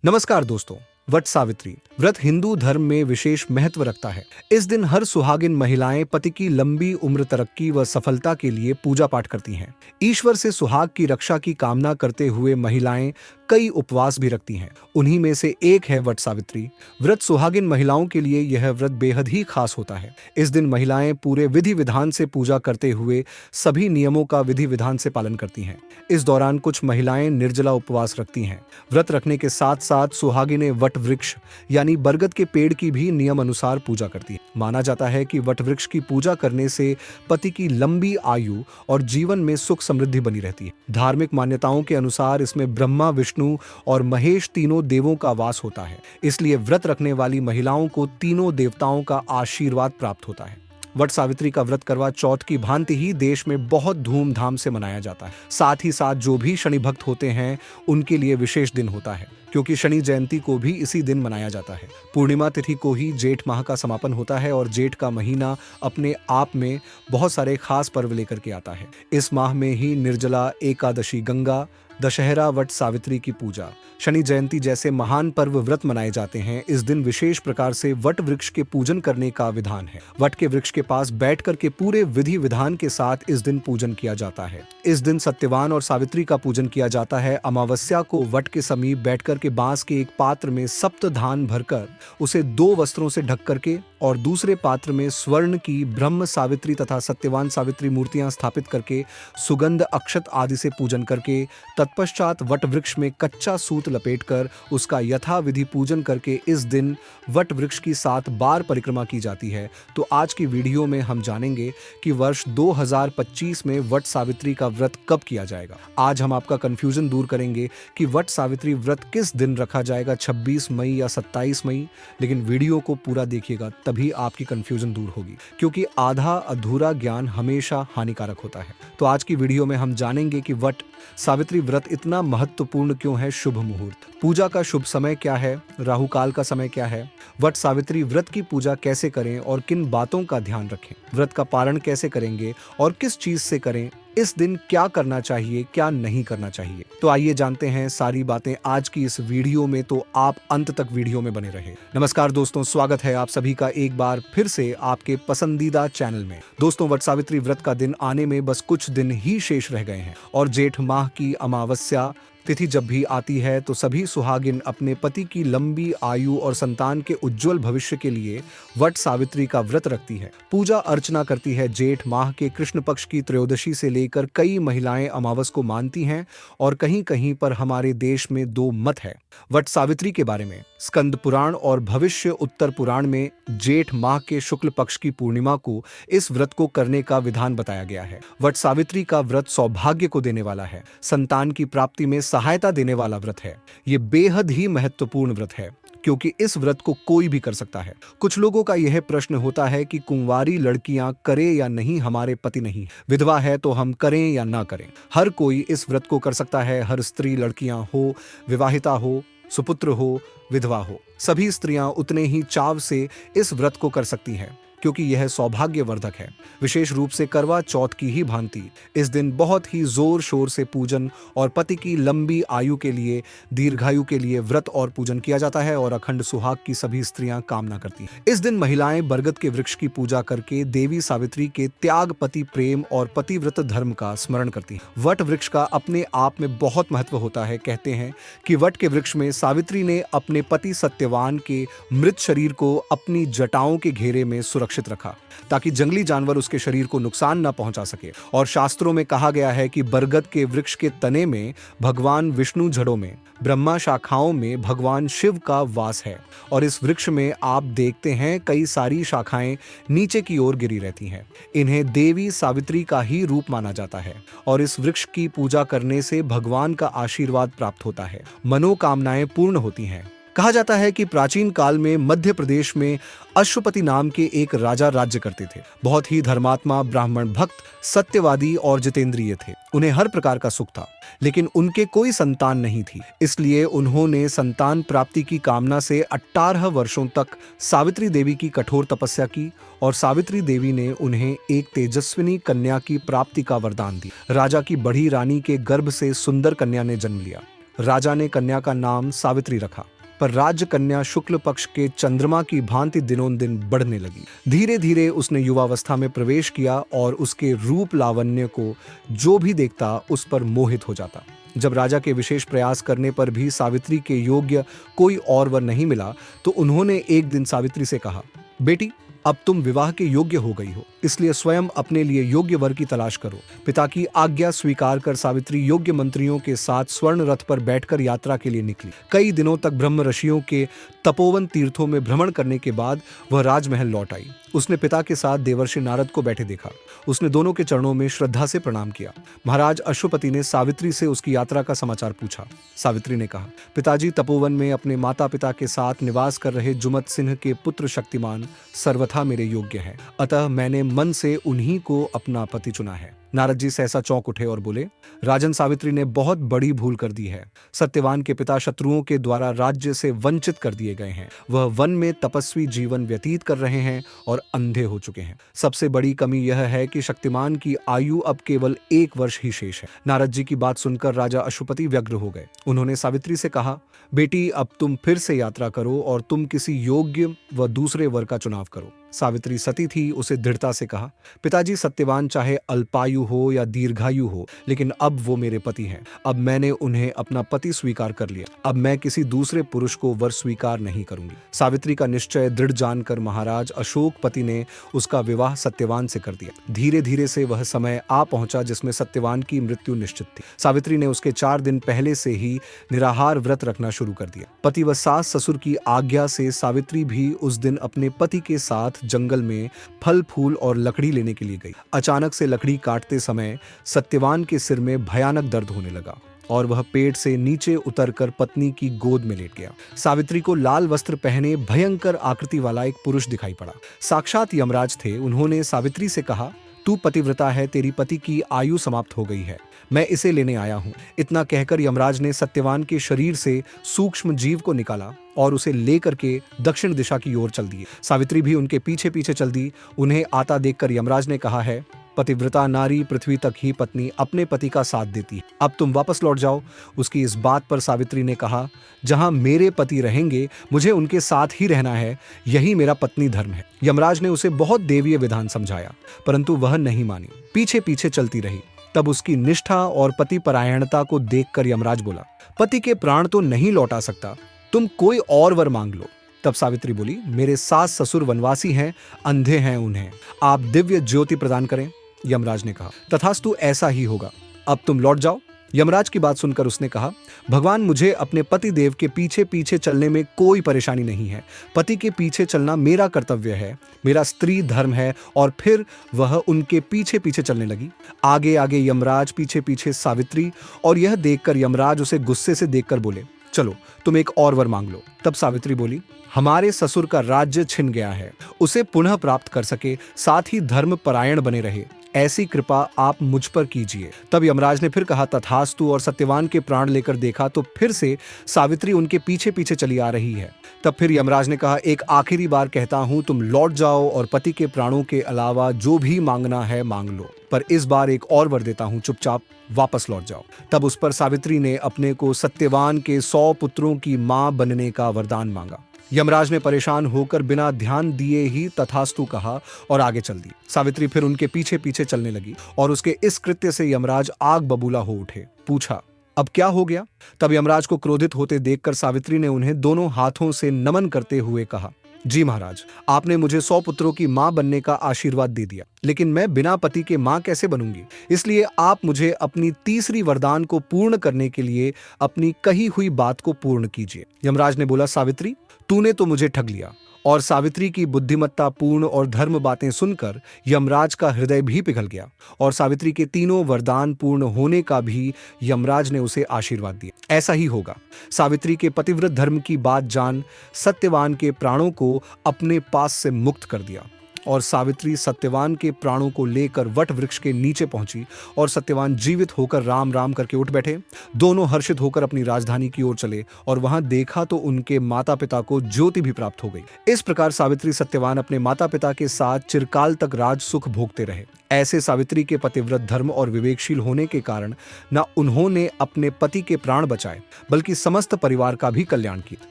नमस्कार दोस्तों। वट सावित्री व्रत हिंदू धर्म में विशेष महत्व रखता है। इस दिन हर सुहागिन महिलाएं पति की लंबी उम्र, तरक्की व सफलता के लिए पूजा पाठ करती हैं। ईश्वर से सुहाग की रक्षा की कामना करते हुए महिलाएं कई उपवास भी रखती हैं। उन्हीं में से एक है वट सावित्री व्रत। सुहागिन महिलाओं के लिए यह व्रत बेहद ही खास होता है। इस दिन महिलाएं पूरे विधि विधान से पूजा करते हुए सभी नियमों का विधि विधान से पालन करती हैं। इस दौरान कुछ महिलाएं निर्जला उपवास रखती हैं। व्रत रखने के साथ साथ सुहागिनें वट वृक्ष यानी बरगद के पेड़ की भी नियम अनुसार पूजा करती है। माना जाता है कि वट वृक्ष की पूजा करने से पति की लंबी आयु और जीवन में सुख समृद्धि बनी रहती है। धार्मिक मान्यताओं के अनुसार इसमें ब्रह्मा, विष्णु और महेश तीनों देवों का वास होता है। इसलिए व्रत रखने वाली महिलाओं को तीनों देवताओं का आशीर्वाद प्राप्त होता है। वट सावित्री का व्रत करवा चौथ की भांति ही देश में बहुत धूमधाम से मनाया जाता है। साथ ही साथ जो भी शनि भक्त होते हैं उनके लिए विशेष दिन होता है, क्योंकि शनि जयंती को भी इसी दिन मनाया जाता है। पूर्णिमा तिथि को ही जेठ माह का समापन होता है और जेठ का महीना अपने आप में बहुत सारे खास पर्व लेकर के आता है। इस माह में ही निर्जला एकादशी, गंगा, दशहरा, वट सावित्री की पूजा, शनि जयंती जैसे महान पर्व व्रत मनाए जाते हैं। इस दिन विशेष प्रकार से वट वृक्ष के पूजन करने का विधान है। वट के वृक्ष के पास बैठकर के पूरे विधि विधान के साथ इस दिन पूजन किया जाता है। इस दिन सत्यवान और सावित्री का पूजन किया जाता है। अमावस्या को वट के समीप बैठकर के बांस के एक पात्र में सप्त धान भरकर उसे 2 वस्त्रों से ढक करके और दूसरे पात्र में स्वर्ण की ब्रह्म सावित्री तथा सत्यवान सावित्री मूर्तियां स्थापित करके सुगंध, अक्षत आदि से पूजन करके तत्पश्चात वट वृक्ष में कच्चा सूत लपेटकर उसका यथाविधि पूजन करके इस दिन वट वृक्ष की 7 बार परिक्रमा की जाती है। तो आज की वीडियो में हम जानेंगे कि वर्ष 2025 में वट सावित्री का व्रत कब किया जाएगा। आज हम आपका कंफ्यूजन दूर करेंगे कि वट सावित्री व्रत किस दिन रखा जाएगा, 26 मई या 27 मई। लेकिन वीडियो को पूरा देखिएगा, तभी आपकी कंफ्यूजन दूर होगी, क्योंकि आधा अधूरा ज्ञान हमेशा हानिकारक होता है। तो आज की वीडियो में हम जानेंगे कि वट सावित्री व्रत इतना महत्वपूर्ण क्यों है। शुभ मुहूर्त, पूजा का शुभ समय क्या है, राहु काल का समय क्या है, वट सावित्री व्रत की पूजा कैसे करें और किन बातों का ध्यान रखें, व्रत का पारण कैसे करेंगे और किस चीज से करें, इस दिन क्या करना चाहिए, क्या नहीं करना चाहिए। तो आइए जानते हैं सारी बातें आज की इस वीडियो में। तो आप अंत तक वीडियो में बने रहें। नमस्कार दोस्तों, स्वागत है आप सभी का एक बार फिर से आपके पसंदीदा चैनल में। दोस्तों, वट सावित्री व्रत का दिन आने में बस कुछ दिन ही शेष रह गए हैं और जेठ माह की अमावस्या तिथि जब भी आती है तो सभी सुहागिन अपने पति की लंबी आयु और संतान के उज्जवल भविष्य के लिए वट सावित्री का व्रत रखती है, पूजा अर्चना करती है। जेठ माह के कृष्ण पक्ष की त्रयोदशी से लेकर कई महिलाएं अमावस को मानती हैं और कहीं कहीं पर हमारे देश में 2 मत है वट सावित्री के बारे में। स्कंद पुराण और भविष्य उत्तर पुराण में जेठ माह के शुक्ल पक्ष की पूर्णिमा को इस व्रत को करने का विधान बताया गया है। वट सावित्री का व्रत सौभाग्य को देने वाला है, संतान की प्राप्ति में सहायता देने वाला व्रत है। ये बेहद ही महत्वपूर्ण व्रत है, क्योंकि इस व्रत को कोई भी कर सकता है। कुछ लोगों का यह प्रश्न होता है कि कुंवारी लड़कियां करें या नहीं, हमारे पति नहीं, विधवा है तो हम करें या ना करें। हर कोई इस व्रत को कर सकता है। हर स्त्री, लड़कियां हो, विवाहिता हो, सुपुत्र हो, विधवा हो, सभी स्त्रियां उतने ही चाव से इस व्रत को कर सकती हैं, क्योंकि यह सौभाग्यवर्धक है। विशेष रूप से करवा चौथ की ही भांति इस दिन बहुत ही जोर शोर से पूजन और पति की लंबी आयु के लिए, दीर्घायु के लिए व्रत और पूजन किया जाता है और अखंड सुहाग की सभी स्त्रियां कामना करती हैं। इस दिन महिलाएं बरगद के वृक्ष की पूजा करके देवी सावित्री के त्याग, पति प्रेम और पतिव्रत धर्म का स्मरण करती हैं। वट वृक्ष का अपने आप में बहुत महत्व होता है। कहते हैं कि वट के वृक्ष में सावित्री ने अपने पति सत्यवान के मृत शरीर को अपनी जटाओं के घेरे में सुरक्षित रखा, ताकि जंगली जानवर उसके शरीर को नुकसान न पहुंचा सके। और शास्त्रों में कहा गया है कि बरगद के वृक्ष के तने में भगवान विष्णु, जड़ों में ब्रह्मा, शाखाओं में भगवान शिव का वास है। और इस वृक्ष में आप देखते हैं कई सारी शाखाएं नीचे की ओर गिरी रहती हैं। इन्हें देवी सावित्री का ही रूप माना जाता है और इस वृक्ष की पूजा करने से भगवान का आशीर्वाद प्राप्त होता है, मनोकामनाएं पूर्ण होती हैं। कहा जाता है कि प्राचीन काल में मध्य प्रदेश में अश्वपति नाम के एक राजा राज्य करते थे। बहुत ही धर्मात्मा, ब्राह्मण भक्त, सत्यवादी और जितेंद्रिय थे। उन्हें हर प्रकार का सुख था, लेकिन उनके कोई संतान नहीं थी। इसलिए उन्होंने संतान प्राप्ति की कामना से 18 वर्षों तक सावित्री देवी की कठोर तपस्या की और सावित्री देवी ने उन्हें एक तेजस्विनी कन्या की प्राप्ति का वरदान दिया। राजा की बड़ी रानी के गर्भ से सुंदर कन्या ने जन्म लिया। राजा ने कन्या का नाम सावित्री रखा, पर राज्य कन्या शुक्ल पक्ष के चंद्रमा की भांति दिनों दिन बढ़ने लगी। धीरे धीरे उसने युवावस्था में प्रवेश किया और उसके रूप लावण्य को जो भी देखता उस पर मोहित हो जाता। जब राजा के विशेष प्रयास करने पर भी सावित्री के योग्य कोई और वर नहीं मिला, तो उन्होंने एक दिन सावित्री से कहा, बेटी, अब तुम विवाह के योग्य हो गई हो, इसलिए स्वयं अपने लिए योग्य वर की तलाश करो। पिता की आज्ञा स्वीकार कर सावित्री योग्य मंत्रियों के साथ स्वर्ण रथ पर बैठकर यात्रा के लिए निकली। कई दिनों तक ब्रह्म ऋषियों के तपोवन तीर्थों में भ्रमण करने के बाद वह राजमहल लौट आई। उसने पिता के साथ देवर्षि नारद को बैठे देखा। उसने दोनों के चरणों में श्रद्धा से प्रणाम किया। महाराज अश्वपति ने सावित्री से उसकी यात्रा का समाचार पूछा। सावित्री ने कहा, पिताजी, तपोवन में अपने माता पिता के साथ निवास कर रहे जुमत सिंह के पुत्र शक्तिमान सर्वथा मेरे योग्य हैं, अतः मैंने मन से उन्हीं को अपना पति चुना है। नारद जी सहसा चौंक उठे और बोले, राजन, सावित्री ने बहुत बड़ी भूल कर दी है। सत्यवान के पिता शत्रुओं के द्वारा राज्य से वंचित कर दिए गए हैं। वह वन में तपस्वी जीवन व्यतीत कर रहे हैं और अंधे हो चुके हैं। सबसे बड़ी कमी यह है कि शक्तिमान की आयु अब केवल 1 वर्ष ही शेष है। नारद जी की बात सुनकर राजा अश्वपति व्यग्र हो गए। उन्होंने सावित्री से कहा, बेटी, अब तुम फिर से यात्रा करो और तुम किसी योग्य व दूसरे वर का चुनाव करो। सावित्री सती थी, उसे दृढ़ता से कहा, पिताजी, सत्यवान चाहे अल्पायु हो या दीर्घायु हो, लेकिन अब वो मेरे पति हैं। अब मैंने उन्हें अपना पति स्वीकार कर लिया। अब मैं किसी दूसरे पुरुष को वर स्वीकार नहीं करूंगी। सावित्री का निश्चय दृढ़ जानकर महाराज अशोकपति ने उसका विवाह सत्यवान से कर दिया। धीरे धीरे से वह समय आ पहुंचा जिसमें सत्यवान की मृत्यु निश्चित थी। सावित्री ने उसके 4 दिन पहले से ही निराहार व्रत रखना शुरू कर दिया। पति व सास ससुर की आज्ञा से सावित्री भी उस दिन अपने पति के साथ जंगल में फल फूल और लकड़ी लेने के लिए गई। अचानक से लकड़ी काटते समय सत्यवान के सिर में भयानक दर्द होने लगा और वह पेट से नीचे उतरकर पत्नी की गोद में लेट गया। सावित्री को लाल वस्त्र पहने भयंकर आकृति वाला एक पुरुष दिखाई पड़ा। साक्षात यमराज थे। उन्होंने सावित्री से कहा, तू पतिव्रता है, तेरी पति की आयु समाप्त हो गई है, मैं इसे लेने आया हूं। इतना कहकर यमराज ने सत्यवान के शरीर से सूक्ष्म जीव को निकाला और उसे लेकर के दक्षिण दिशा की ओर चल दिए। सावित्री भी उनके पीछे पीछे चल दी। उन्हें आता देखकर यमराज ने कहा है, पतिव्रता नारी पृथ्वी तक ही पत्नी अपने पति का साथ देती है, अब तुम वापस लौट जाओ। उसकी इस बात पर सावित्री ने कहा, जहां मेरे पति रहेंगे मुझे उनके साथ ही रहना है, यही मेरा पत्नी धर्म है। यमराज ने उसे बहुत देवीय विधान समझाया, परंतु वह नहीं मानी, पीछे पीछे चलती रही। तब उसकी निष्ठा और पति परायणता को देखकर यमराज बोला, पति के प्राण तो नहीं लौटा सकता, तुम कोई और वर मांग लो। तब सावित्री बोली, मेरे सास ससुर वनवासी हैं, अंधे हैं, उन्हें आप दिव्य ज्योति प्रदान करें। यमराज ने कहा, तथास्तु, ऐसा ही होगा, अब तुम लौट जाओ। यमराज की बात सुनकर उसने कहा, भगवान, मुझे अपने पति देव के पीछे पीछे चलने में कोई परेशानी नहीं है। पति के पीछे चलना मेरा कर्तव्य है, मेरा स्त्री धर्म है। और फिर वह उनके पीछे पीछे चलने लगी। आगे आगे यमराज, पीछे पीछे सावित्री। और यह देखकर यमराज उसे गुस्से से देखकर बोले, चलो तुम एक और वर मांग लो। तब सावित्री बोली, हमारे ससुर का राज्य छिन गया है, उसे पुनः प्राप्त कर सके, साथ ही धर्म परायण बने रहे, ऐसी कृपा आप मुझ पर कीजिए। तब यमराज ने फिर कहा, तथास्तु। और सत्यवान के प्राण लेकर देखा तो फिर से सावित्री उनके पीछे पीछे चली आ रही है। तब फिर यमराज ने कहा, एक आखिरी बार कहता हूं, तुम लौट जाओ और पति के प्राणों के अलावा जो भी मांगना है मांग लो, पर इस बार एक और वर देता हूं, चुपचाप वापस लौट जाओ। तब उस पर सावित्री ने अपने को सत्यवान के 100 पुत्रों की मां बनने का वरदान मांगा। यमराज ने परेशान होकर बिना ध्यान दिए ही तथास्तु कहा और आगे चल दी। सावित्री फिर उनके पीछे पीछे चलने लगी और उसके इस कृत्य से यमराज आग बबूला हो उठे। पूछा, अब क्या हो गया? तब यमराज को क्रोधित होते देखकर सावित्री ने उन्हें दोनों हाथों से नमन करते हुए कहा, जी महाराज, आपने मुझे 100 पुत्रों की मां बनने का आशीर्वाद दे दिया, लेकिन मैं बिना पति के मां कैसे बनूंगी? इसलिए आप मुझे अपनी तीसरी वरदान को पूर्ण करने के लिए अपनी कही हुई बात को पूर्ण कीजिए। यमराज ने बोला, सावित्री, तूने तो मुझे ठग लिया। और सावित्री की बुद्धिमत्ता पूर्ण और धर्म बातें सुनकर यमराज का हृदय भी पिघल गया और सावित्री के तीनों वरदान पूर्ण होने का भी यमराज ने उसे आशीर्वाद दिया। ऐसा ही होगा। सावित्री के पतिव्रत धर्म की बात जान सत्यवान के प्राणों को अपने पास से मुक्त कर दिया और सावित्री सत्यवान के प्राणों को लेकर वट वृक्ष के नीचे पहुंची और सत्यवान जीवित होकर राम राम करके उठ बैठे। दोनों हर्षित होकर अपनी राजधानी की ओर चले और वहां देखा तो उनके माता पिता को ज्योति भी प्राप्त हो गई। इस प्रकार सावित्री सत्यवान अपने माता पिता के साथ चिरकाल तक राज सुख भोगते रहे। ऐसे सावित्री के पतिव्रत धर्म और विवेकशील होने के कारण न उन्होंने अपने पति के प्राण बचाए बल्कि समस्त परिवार का भी कल्याण किया।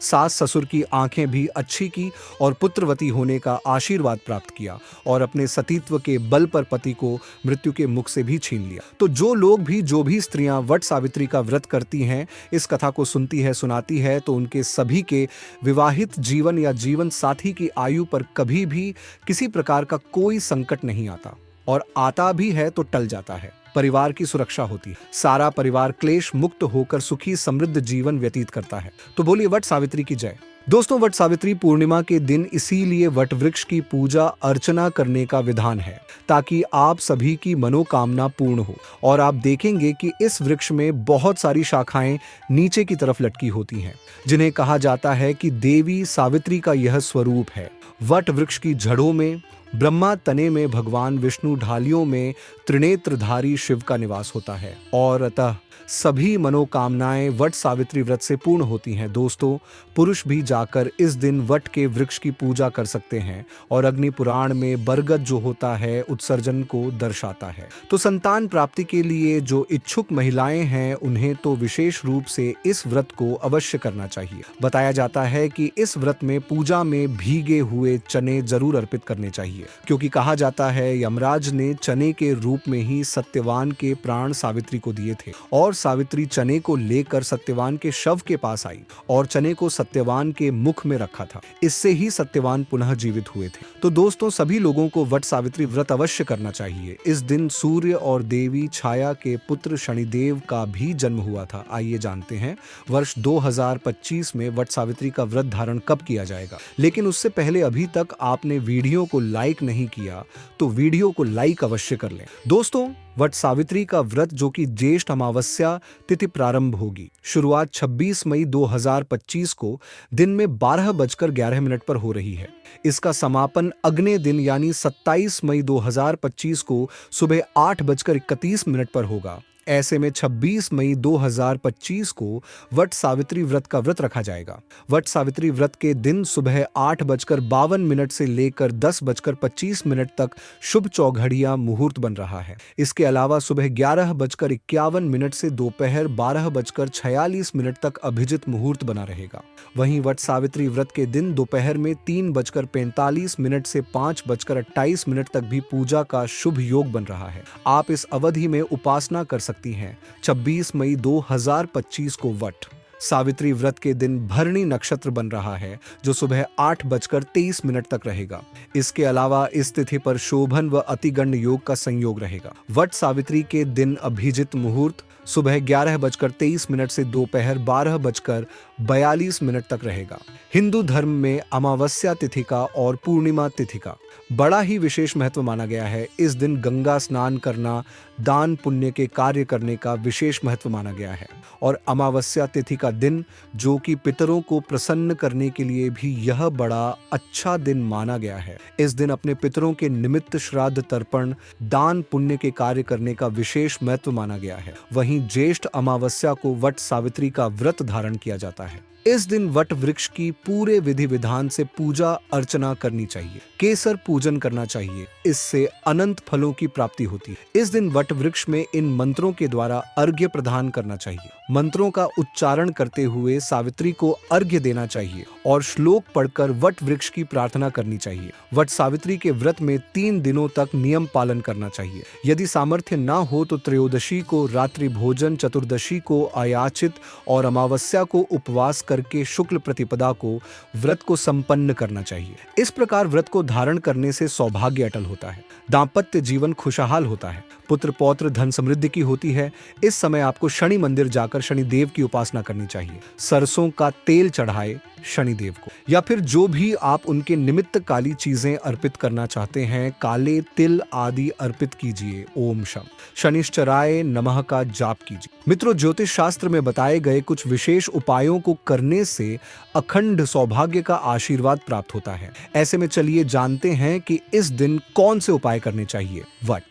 सास ससुर की आंखें भी अच्छी की और पुत्रवती होने का आशीर्वाद प्राप्त किया और अपने सतीत्व के बल पर पति को मृत्यु के मुख से भी छीन लिया। तो जो भी स्त्रियां वट सावित्री का व्रत करती हैं, इस कथा को सुनती है, सुनाती है, तो उनके सभी के विवाहित जीवन या जीवन साथी की आयु पर कभी भी किसी प्रकार का कोई संकट नहीं आता, और आता भी है तो टल जाता है। परिवार की सुरक्षा होती है, सारा परिवार क्लेश मुक्त होकर सुखी समृद्ध जीवन व्यतीत करता है। तो बोलिए वट सावित्री की जय। दोस्तों, वट सावित्री पूर्णिमा के दिन इसीलिए वट वृक्ष की पूजा अर्चना करने का विधान है, ताकि आप सभी की मनोकामना पूर्ण हो। और आप देखेंगे कि इस वृक्ष में बहुत सारी शाखाएं नीचे की तरफ लटकी होती हैं, जिन्हें कहा जाता है कि देवी सावित्री का यह स्वरूप है। वट वृक्ष की जड़ों में ब्रह्मा, तने में भगवान विष्णु, ढालियों में त्रिनेत्रधारी शिव का निवास होता है, और अतः सभी मनोकामनाएं वट सावित्री व्रत से पूर्ण होती हैं। दोस्तों, पुरुष भी जाकर इस दिन वट के वृक्ष की पूजा कर सकते हैं, और अग्नि पुराण में बरगद जो होता है उत्सर्जन को दर्शाता है। तो संतान प्राप्ति के लिए जो इच्छुक महिलाएं हैं, उन्हें तो विशेष रूप से इस व्रत को अवश्य करना चाहिए। बताया जाता है कि इस व्रत में पूजा में भीगे हुए चने जरूर अर्पित करने चाहिए, क्योंकि कहा जाता है यमराज ने चने के रूप में ही सत्यवान के प्राण सावित्री को दिए थे, और सावित्री चने को लेकर सत्यवान के शव के पास आई और चने को सत्यवान के मुख में रखा था। इससे ही सत्यवान पुनः जीवित हुए थे। तो दोस्तों, सभी लोगों को वट सावित्री व्रत अवश्य करना चाहिए। इस दिन सूर्य और देवी छाया के पुत्र शनिदेव का भी जन्म हुआ था। आइए जानते हैं वर्ष 2025 में वट सावित्री का व्रत धारण कब किया जाएगा। लेकिन उससे पहले अभी तक आपने वीडियो को लाइक नहीं किया तो वीडियो को लाइक अवश्य कर लें। दोस्तों, वट सावित्री का व्रत जो कि ज्येष्ठ अमावस्या तिथि प्रारंभ होगी। शुरुआत 26 मई 2025 को दिन में 12:11 पर हो रही है। इसका समापन अगले दिन यानी 27 मई 2025 को सुबह 8:31 पर होगा। ऐसे में 26 मई 2025 को वट सावित्री व्रत का व्रत रखा जाएगा। वट सावित्री व्रत के दिन सुबह 8:52 से लेकर 10:25 तक शुभ चौघड़िया मुहूर्त बन रहा है। इसके अलावा सुबह 11:51 से दोपहर 12:46 तक अभिजित मुहूर्त बना रहेगा। वहीं वट सावित्री व्रत के दिन दोपहर में 3:45 से 5:28 तक भी पूजा का शुभ योग बन रहा है। आप इस अवधि में उपासना कर सकती हैं। 26 मई 2025 को वट सावित्री व्रत के दिन भरणी नक्षत्र बन रहा है, जो सुबह 8:23 तक रहेगा। इसके अलावा इस तिथि पर शोभन व अतिगंड योग का संयोग रहेगा। वट सावित्री के दिन अभिजित मुहूर्त सुबह 11:23 से दोपहर 12:42 तक रहेगा। हिंदू धर्म में अमावस्या तिथि का और पूर्णिमा तिथि का बड़ा ही विशेष महत्व माना गया है। इस दिन गंगा स्नान करना, दान पुण्य के कार्य करने का विशेष महत्व माना गया है। और अमावस्या तिथि का दिन जो कि पितरों को प्रसन्न करने के लिए भी यह बड़ा अच्छा दिन माना गया है। इस दिन अपने पितरों के निमित्त श्राद्ध, तर्पण, दान पुण्य के कार्य करने का विशेष महत्व माना गया है। वहीं ज्येष्ठ अमावस्या को वट सावित्री का व्रत धारण किया जाता है। इस दिन वट वृक्ष की पूरे विधि विधान से पूजा अर्चना करनी चाहिए। केसर पूजन करना चाहिए, इससे अनंत फलों की प्राप्ति होती है। इस दिन वट वृक्ष में इन मंत्रों के द्वारा अर्घ्य प्रदान करना चाहिए। मंत्रों का उच्चारण करते हुए सावित्री को अर्घ्य देना चाहिए और श्लोक पढ़कर वट वृक्ष की प्रार्थना करनी चाहिए। वट सावित्री के व्रत में 3 दिनों तक नियम पालन करना चाहिए। यदि सामर्थ्य न हो तो त्रयोदशी को रात्रि भोजन, चतुर्दशी को अयाचित और अमावस्या को उपवास करके शुक्ल प्रतिपदा को व्रत को संपन्न करना चाहिए। इस प्रकार व्रत को धारण करने से सौभाग्य अटल होता है, दाम्पत्य जीवन खुशहाल होता है, पुत्र पौत्र धन समृद्धि की होती है। इस समय आपको शनि मंदिर जाकर शनि देव की उपासना करनी चाहिए। सरसों का तेल चढ़ाए शनि देव को, या फिर जो भी आप उनके निमित्त काली चीजें अर्पित करना चाहते हैं, काले तिल आदि अर्पित कीजिए। ओम शम शनिश्चराय नमः का जाप कीजिए। मित्रों, ज्योतिष शास्त्र में बताए गए कुछ विशेष उपायों को करने से अखंड सौभाग्य का आशीर्वाद प्राप्त होता है। ऐसे में चलिए जानते हैं कि इस दिन कौन से उपाय करने चाहिए। वट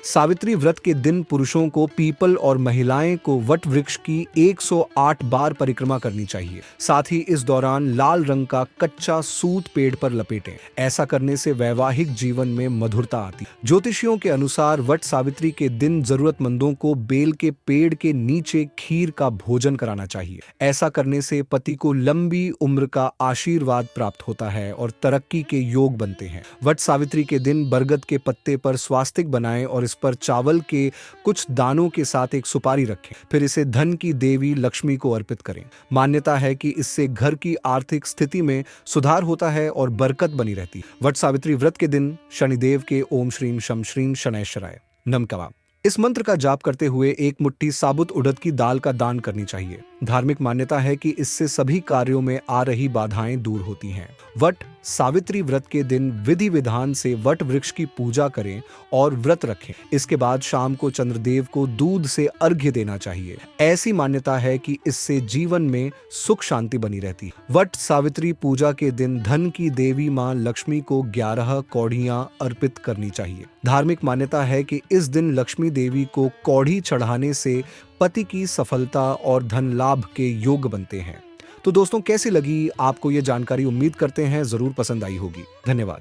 सावित्री व्रत के दिन पुरुषों को पीपल और महिलाएं को वट वृक्ष की 108 बार परिक्रमा करनी चाहिए। साथ ही इस दौरान लाल रंग का कच्चा सूत पेड़ पर लपेटें। ऐसा करने से वैवाहिक जीवन में मधुरता आती। ज्योतिषियों के अनुसार वट सावित्री के दिन जरूरतमंदों को बेल के पेड़ के नीचे खीर का भोजन कराना चाहिए। ऐसा करने से पति को लंबी उम्र का आशीर्वाद प्राप्त होता है और तरक्की के योग बनते हैं। वट सावित्री के दिन बरगद के पत्ते पर स्वास्तिक बनाएं और इस पर चावल के कुछ दानों के साथ एक सुपारी रखें। फिर इसे धन की देवी लक्ष्मी को अर्पित करें। मान्यता है कि इससे घर की आर्थिक स्थिति में सुधार होता है और बरकत बनी रहती है। वट सावित्री व्रत के दिन शनिदेव के ओम श्रीम शम श्रीम शनैश्चराय नम कवाम इस मंत्र का जाप करते हुए एक मुट्ठी साबुत उड़द की दाल का दान करनी चाहिए। धार्मिक मान्यता है कि इससे सभी कार्यों में आ रही बाधाएं दूर होती हैं। वट सावित्री व्रत के दिन विधि विधान से वट वृक्ष की पूजा करें और व्रत रखें। इसके बाद शाम को चंद्रदेव को दूध से अर्घ्य देना चाहिए। ऐसी मान्यता है कि इससे जीवन में सुख शांति बनी रहती है। वट सावित्री पूजा के दिन धन की देवी मां लक्ष्मी को 11 कौड़ियां अर्पित करनी चाहिए। धार्मिक मान्यता है कि इस दिन लक्ष्मी देवी को कौड़ी चढ़ाने से पति की सफलता और धन लाभ के योग बनते हैं। तो दोस्तों, कैसी लगी आपको ये जानकारी? उम्मीद करते हैं जरूर पसंद आई होगी। धन्यवाद।